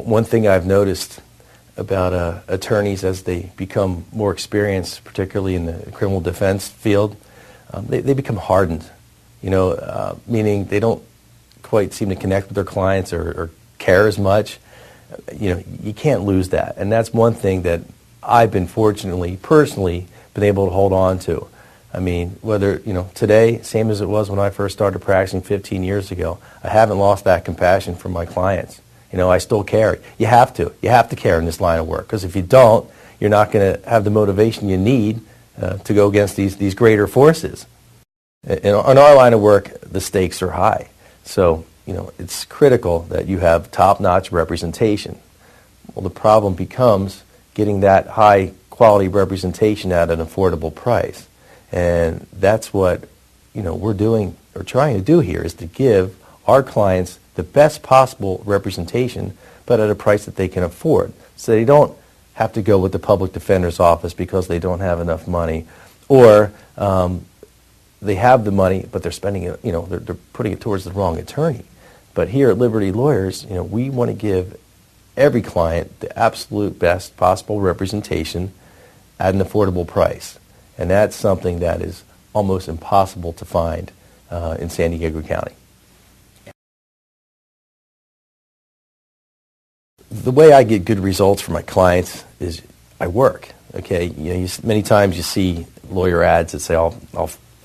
one thing I've noticed about attorneys as they become more experienced, particularly in the criminal defense field, they become hardened, meaning they don't quite seem to connect with their clients or care as much. You can't lose that. And that's one thing that I've been fortunately, personally, been able to hold on to. I mean, whether, today, same as it was when I first started practicing 15 years ago, I haven't lost that compassion for my clients. I still care. You have to. You have to care in this line of work, because if you don't, you're not going to have the motivation you need to go against these greater forces. In our line of work, the stakes are high. So, it's critical that you have top-notch representation. Well, the problem becomes getting that high-quality representation at an affordable price. And that's what, we're doing or trying to do here, is to give our clients the best possible representation, but at a price that they can afford. So they don't have to go with the public defender's office because they don't have enough money, or they have the money, but they're spending it, they're putting it towards the wrong attorney. But here at Liberty Lawyers, we want to give every client the absolute best possible representation at an affordable price. And that's something that is almost impossible to find in San Diego County. The way I get good results for my clients is I work. Okay, many times you see lawyer ads that say, "I'll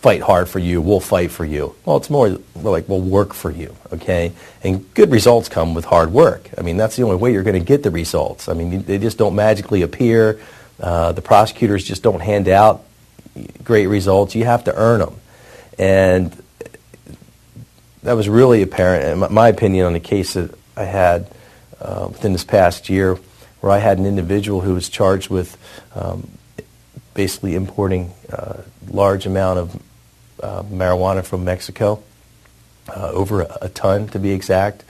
fight hard for you. We'll fight for you." Well, it's more like we'll work for you. Okay, and good results come with hard work. I mean, that's the only way you're going to get the results. I mean, they just don't magically appear. The prosecutors just don't hand out great results. You have to earn them, and that was really apparent, in my opinion, on the case that I had within this past year, where I had an individual who was charged with basically importing a large amount of marijuana from Mexico, over a ton to be exact,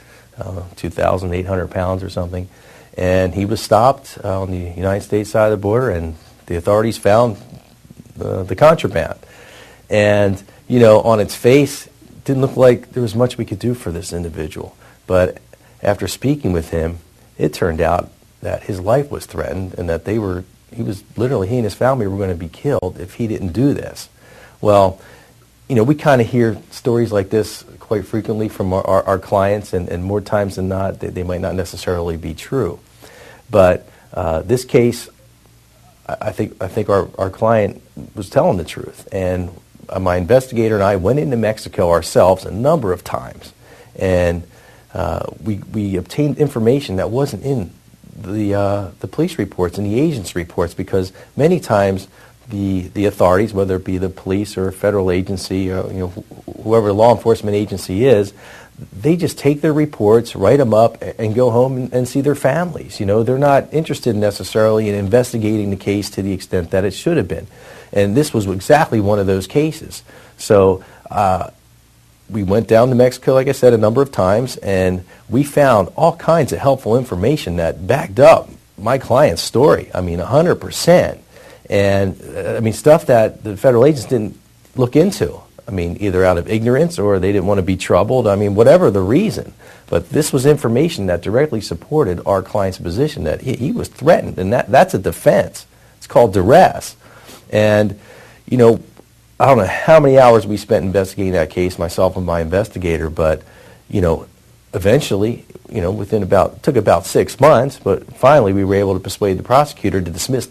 2,800 pounds or something. And he was stopped on the United States side of the border, and the authorities found the contraband. And, on its face, it didn't look like there was much we could do for this individual. But after speaking with him, it turned out that his life was threatened, and that he and his family were going to be killed if he didn't do this. Well, we kind of hear stories like this quite frequently from our clients, and more times than not, they might not necessarily be true. But this case, I think our client was telling the truth. And my investigator and I went into Mexico ourselves a number of times, and we obtained information that wasn't in the police reports and the agents' reports, because many times the authorities, whether it be the police or a federal agency, or, whoever the law enforcement agency is, they just take their reports, write them up, and go home and see their families. They're not interested necessarily in investigating the case to the extent that it should have been. And this was exactly one of those cases. So we went down to Mexico, like I said, a number of times, and we found all kinds of helpful information that backed up my client's story. I mean, 100%. And, stuff that the federal agents didn't look into. Either out of ignorance or they didn't want to be troubled. Whatever the reason. But this was information that directly supported our client's position that he was threatened, and that's a defense. It's called duress. And, I don't know how many hours we spent investigating that case, myself and my investigator, but, eventually, took about 6 months, but finally we were able to persuade the prosecutor to dismiss that